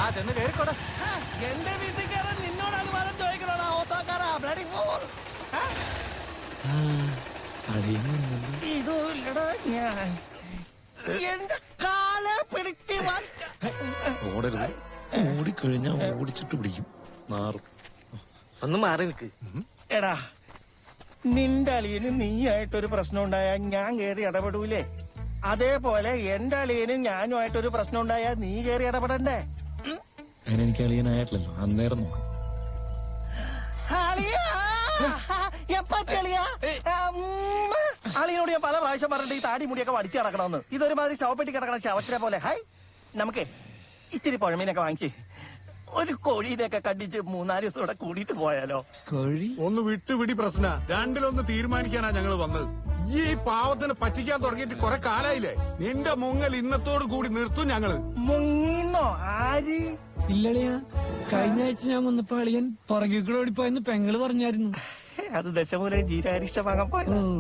ആ ചെന്ന് കയറിക്കോട്ടെ. എന്റെ വീട്ടിൽ കയറാൻ നിന്നോട് അനുവാദം ചോദിക്കണോടാ ഓത്താക്കാരാ ബ്ലഡി ഫൂൾ. ഇതല്ലടാ ഞാൻ എന്റെ കാലെ പിടിച്ച് ഓടരുത്. ഓടിക്കഴിഞ്ഞാ ഓടിച്ചിട്ട് പിടിക്കും. മാറും. ഒന്ന് മാറി നിൽക്ക്. എടാ നിന്റെ അളിയനും നീയായിട്ടൊരു പ്രശ്നം ഉണ്ടായാൽ ഞാൻ കേറി ഇടപെടൂലേ? അതേപോലെ എന്റെ അളിയനും ഞാനുമായിട്ടൊരു പ്രശ്നം ഉണ്ടായാൽ നീ കേറി ഇടപെടണ്ടേ? അതിനെനിക്ക് അളിയനായിട്ടില്ലല്ലോ. അന്നേരം നോക്കാം. അളിയനോട് ഞാൻ പല പ്രാവശ്യം പറഞ്ഞിട്ട് ഈ താടി മുടിയൊക്കെ വടിച്ചു കിടക്കണമെന്ന്. ഇതൊരുമാതിരി ശവപ്പെട്ടി കിടക്കണ ശവത്തിനെ പോലെ. നമുക്ക് ഇച്ചിരി പുഴമീനൊക്കെ വാങ്ങിച്ച് ഒരു കോഴീനെയൊക്കെ കണ്ടിച്ച് 3-4 ദിവസം ഇവിടെ കൂടിയിട്ട് പോയാലോ? കോഴി ഒന്ന് വിട്ടുപിടി പ്രശ്ന. രണ്ടിലൊന്ന് തീരുമാനിക്കാനാ ഞങ്ങൾ വന്നത്. ഈ പാവത്തിന് പറ്റിക്കാൻ തുടങ്ങിയിട്ട് കുറെ കാലായില്ലേ? നിന്റെ മുങ്ങൽ ഇന്നത്തോട് കൂടി നിർത്തും ഞങ്ങള്. മുങ്ങിന്നോ? ആര്? ഇല്ലളിയാ, കഴിഞ്ഞ ആഴ്ച ഞാൻ വന്നപ്പോ അളിയൻ പുറകെ കൂടെ ഓടിപ്പോയെന്ന് പെങ്ങള് പറഞ്ഞായിരുന്നു. അത് ദശമൂലം ജീരാരിഷ്ടമാകാൻ പോയ